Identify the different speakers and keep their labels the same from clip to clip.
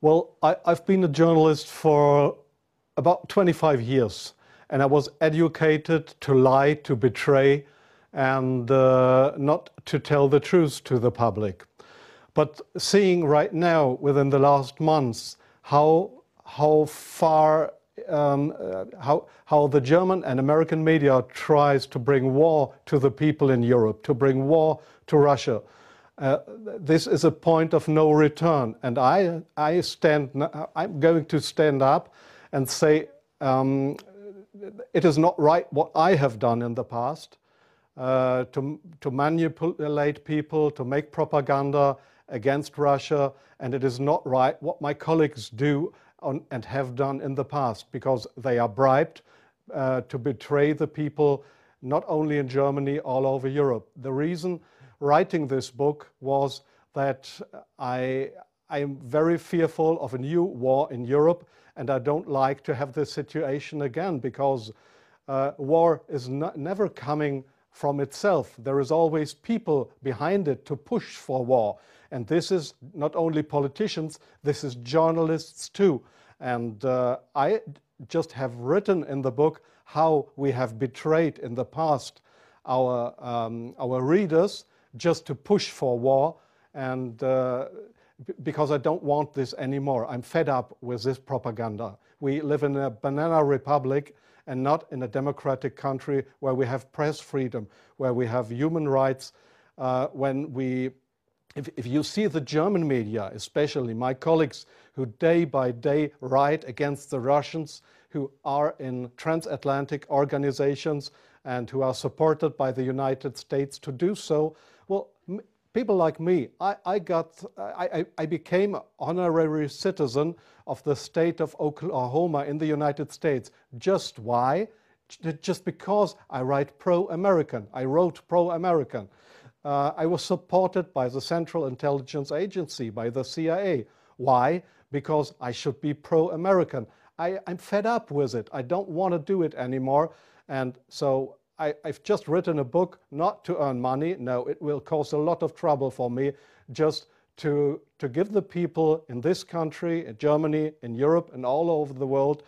Speaker 1: Well, I've been a journalist for about 25 years, and I was educated to lie, to betray, and not to tell the truth to the public. But seeing right now, within the last months, how far how the German and American media tries to bring war to the people in Europe, to bring war to Russia. This is a point of no return, and I'm going to stand up and say it is not right what I have done in the past, to manipulate people, to make propaganda against Russia, and it is not right what my colleagues do and have done in the past, because they are bribed to betray the people, not only in Germany, all over Europe. The reason writing this book was that I am very fearful of a new war in Europe, and I don't like to have this situation again, because war is never coming from itself. There is always people behind it to push for war. And this is not only politicians, this is journalists too. And I just have written in the book how we have betrayed in the past our readers just to push for war, and because I don't want this anymore. I'm fed up with this propaganda. We live in a banana republic and not in a democratic country where we have press freedom, where we have human rights. If you see the German media, especially my colleagues who day by day write against the Russians, who are in transatlantic organizations and who are supported by the United States to do so, well, people like me, I became an honorary citizen of the state of Oklahoma in the United States. Just why? Just because I write pro-American. I wrote pro-American. I was supported by the Central Intelligence Agency, by the CIA. Why? Because I should be pro-American. I'm fed up with it. I don't want to do it anymore. And so I've just written a book not to earn money. No, it will cause a lot of trouble for me, just to give the people in this country, in Germany, in Europe, and all over the world,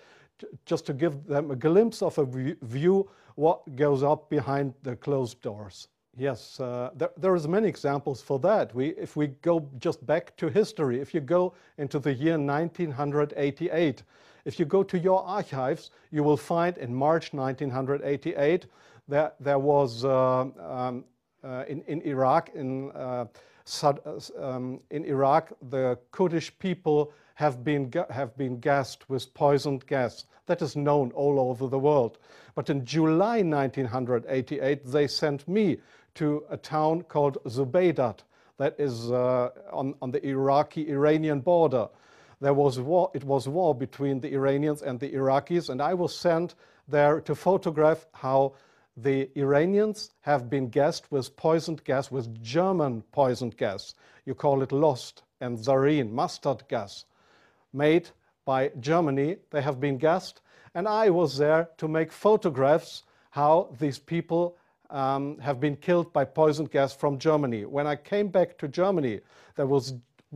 Speaker 1: just to give them a glimpse of a view what goes up behind the closed doors. Yes, there is many examples for that. If we go just back to history, if you go into the year 1988, if you go to your archives, you will find in March 1988 there was in Iraq, in Iraq, the Kurdish people have been gassed with poisoned gas. That is known all over the world. But in July 1988, they sent me to a town called Zubeidat, that is on the Iraqi-Iranian border. There was war. It was war between the Iranians and the Iraqis, and I was sent there to photograph how the Iranians have been gassed with poisoned gas, with German poisoned gas. You call it Lost and Zarine, mustard gas, made by Germany. They have been gassed, and I was there to make photographs how these people have been killed by poisoned gas from Germany. When I came back to Germany, there was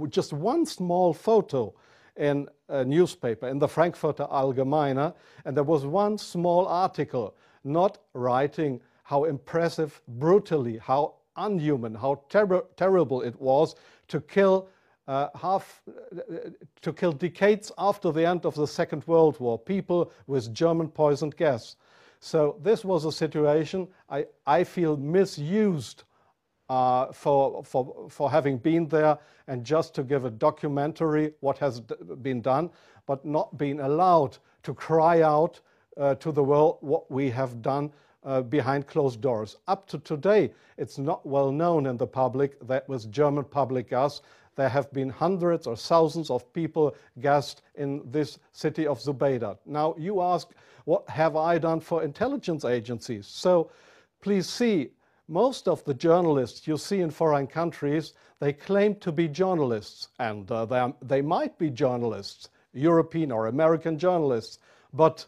Speaker 1: just one small photo in a newspaper, in the Frankfurter Allgemeine, and there was one small article not writing how impressive, brutally, how unhuman, how terrible it was to kill decades after the end of the Second World War, people with German poisoned gas. So this was a situation I feel misused for having been there and just to give a documentary what has been done, but not being allowed to cry out to the world what we have done behind closed doors. Up to today, it's not well known in the public that with German public gas, there have been hundreds or thousands of people gassed in this city of Zubeidat. Now you ask, what have I done for intelligence agencies? So please see, most of the journalists you see in foreign countries, they claim to be journalists, and they might be journalists, European or American journalists, but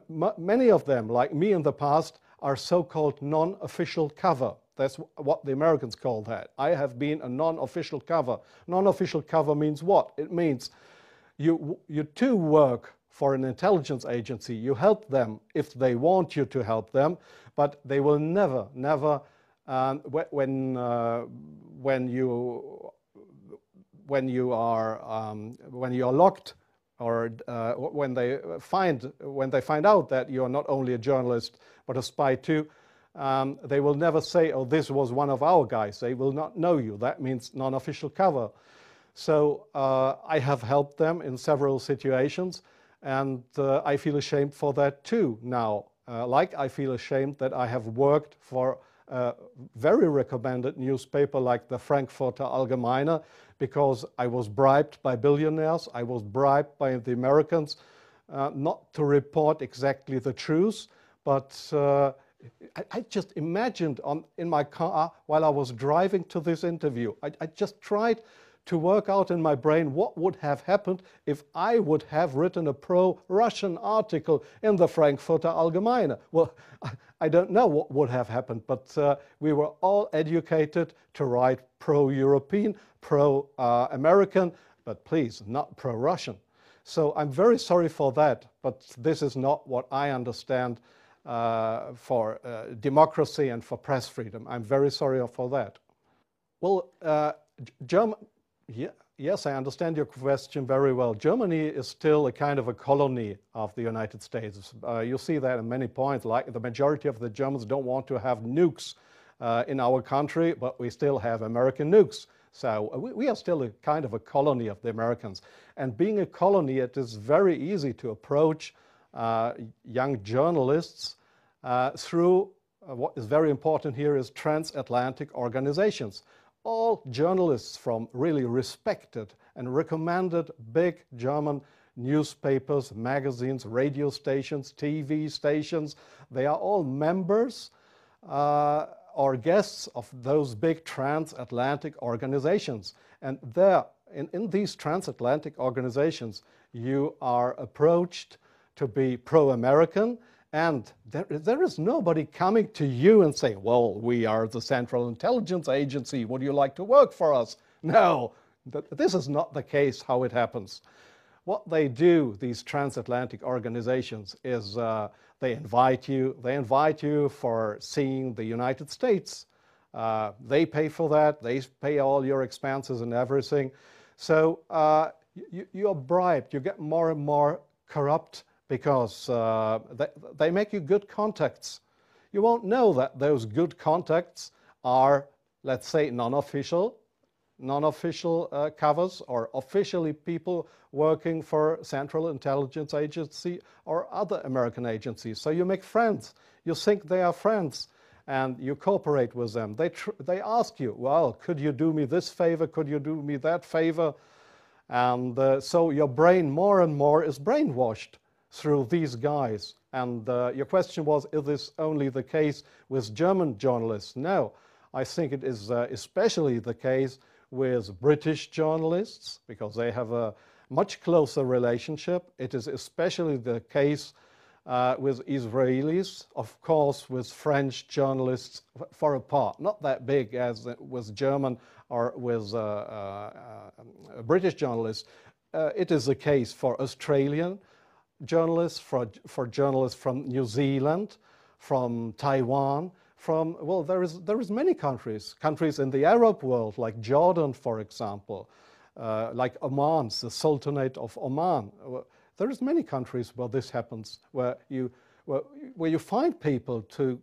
Speaker 1: many of them, like me in the past, are so-called non-official cover. That's what the Americans call that. I have been a non-official cover. Non-official cover means what? It means you too work for an intelligence agency. You help them if they want you to help them, but they will never, when you are locked, or when they find out that you are not only a journalist but a spy too, they will never say, "Oh, this was one of our guys." They will not know you. That means non-official cover. So I have helped them in several situations, and I feel ashamed for that too now. Like I feel ashamed that I have worked for a very recommended newspaper like the Frankfurter Allgemeine, because I was bribed by billionaires, I was bribed by the Americans not to report exactly the truth, but I just imagined in my car while I was driving to this interview, I just tried to work out in my brain what would have happened if I would have written a pro-Russian article in the Frankfurter Allgemeine. Well, I don't know what would have happened, but we were all educated to write pro-European, pro-American, but please, not pro-Russian. So I'm very sorry for that, but this is not what I understand for democracy and for press freedom. I'm very sorry for that. Well, yes, I understand your question very well. Germany is still a kind of a colony of the United States. You see that in many points, like the majority of the Germans don't want to have nukes in our country, but we still have American nukes. So we are still a kind of a colony of the Americans. And being a colony, it is very easy to approach young journalists through what is very important here is transatlantic organizations. All journalists from really respected and recommended big German newspapers, magazines, radio stations, TV stations, they are all members or guests of those big transatlantic organizations. And there, in these transatlantic organizations, you are approached to be pro-American, and there is nobody coming to you and saying, well, we are the Central Intelligence Agency, would you like to work for us? No, this is not the case how it happens. What they do, these transatlantic organizations, is they invite you for seeing the United States. They pay for that, they pay all your expenses and everything. So you are bribed, you get more and more corrupt, because they make you good contacts. You won't know that those good contacts are, let's say, non-official covers, or officially people working for Central Intelligence Agency or other American agencies. So you make friends. You think they are friends, and you cooperate with them. They ask you, well, could you do me this favor? Could you do me that favor? And so your brain more and more is brainwashed through these guys. And your question was, is this only the case with German journalists? No, I think it is especially the case with British journalists, because they have a much closer relationship. It is especially the case with Israelis, of course with French journalists for a part, not that big as with German or with British journalists. It is the case for Australian journalists, for journalists from New Zealand, from Taiwan, from, well, there is many countries in the Arab world, like Jordan, for example, like Oman, the Sultanate of Oman. There is many countries where this happens, where you find people to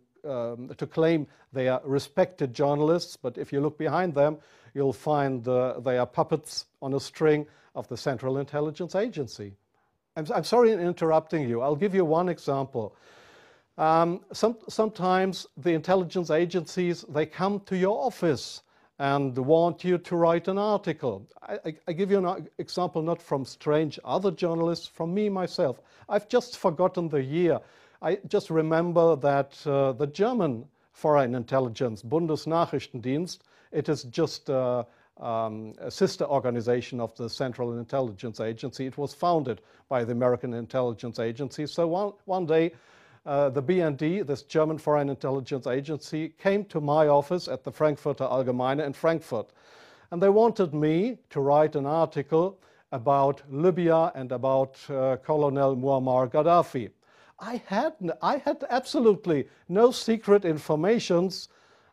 Speaker 1: claim they are respected journalists, but if you look behind them, you'll find they are puppets on a string of the Central Intelligence Agency. I'm sorry in interrupting you. I'll give you one example. Sometimes the intelligence agencies, they come to your office and want you to write an article. I give you an example not from strange other journalists, from me myself. I've just forgotten the year. I just remember that the German Foreign Intelligence, Bundesnachrichtendienst, it is just a sister organization of the Central Intelligence Agency. It was founded by the American Intelligence Agency. So one day the BND, this German Foreign Intelligence Agency, came to my office at the Frankfurter Allgemeine in Frankfurt. And they wanted me to write an article about Libya and about Colonel Muammar Gaddafi. I had absolutely no secret informations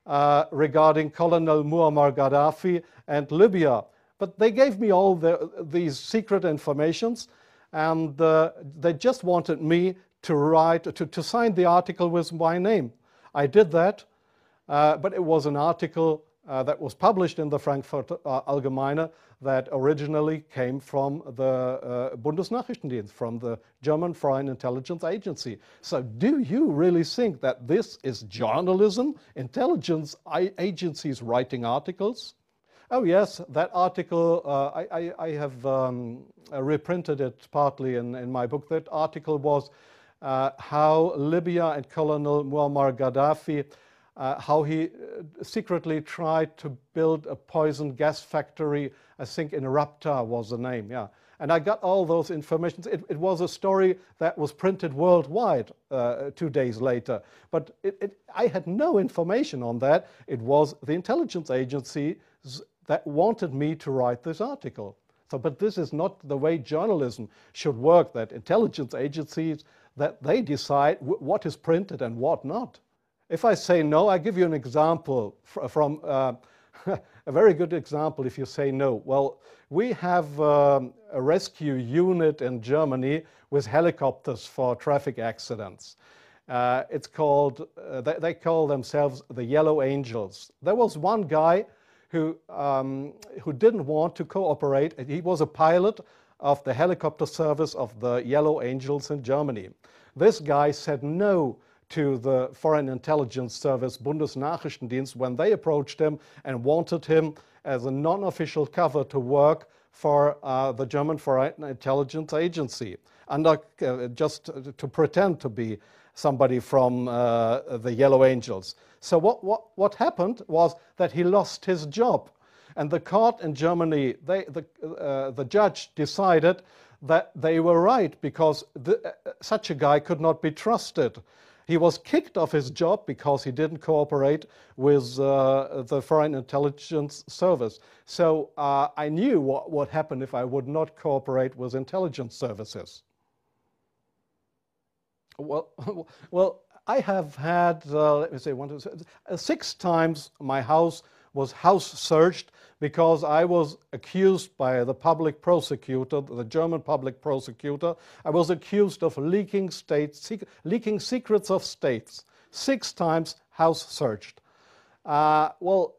Speaker 1: regarding Colonel Muammar Gaddafi and Libya. But they gave me all these secret informations, and they just wanted me to write, to sign the article with my name. I did that, but it was an article that was published in the Frankfurter Allgemeine that originally came from the Bundesnachrichtendienst, from the German Foreign Intelligence Agency. So do you really think that this is journalism, intelligence agencies writing articles? Oh yes, that article, I have reprinted it partly in my book. That article was how Libya and Colonel Muammar Gaddafi, how he secretly tried to build a poison gas factory, I think in Rabta was the name, yeah. And I got all those informations. It was a story that was printed worldwide 2 days later. But I had no information on that. It was the intelligence agencies that wanted me to write this article. So, but this is not the way journalism should work, that intelligence agencies, that they decide what is printed and what not. If I say no, I give you an example from a very good example if you say no. Well, we have a rescue unit in Germany with helicopters for traffic accidents. It's called, they call themselves the Yellow Angels. There was one guy who didn't want to cooperate. He was a pilot of the helicopter service of the Yellow Angels in Germany. This guy said no to the Foreign Intelligence Service, Bundesnachrichtendienst, when they approached him and wanted him as a non-official cover to work for the German Foreign Intelligence Agency, under, just to pretend to be somebody from the Yellow Angels. So what happened was that he lost his job. And the court in Germany, the judge decided that they were right, because such a guy could not be trusted. He was kicked off his job because he didn't cooperate with the Foreign Intelligence Service. So I knew what would happen if I would not cooperate with intelligence services. Well, I have had, let me say, 6 times my house was house searched because I was accused by the public prosecutor, the German public prosecutor. I was accused of leaking secrets of states. 6 times house searched. Well,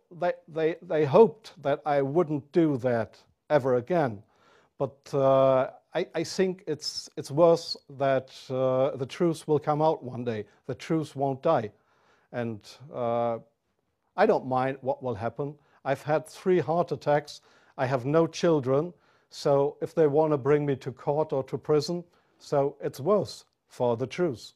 Speaker 1: they hoped that I wouldn't do that ever again. But I think it's worse that the truth will come out one day. The truth won't die. And I don't mind what will happen. I've had 3 heart attacks. I have no children. So if they want to bring me to court or to prison, so it's worse for the truth.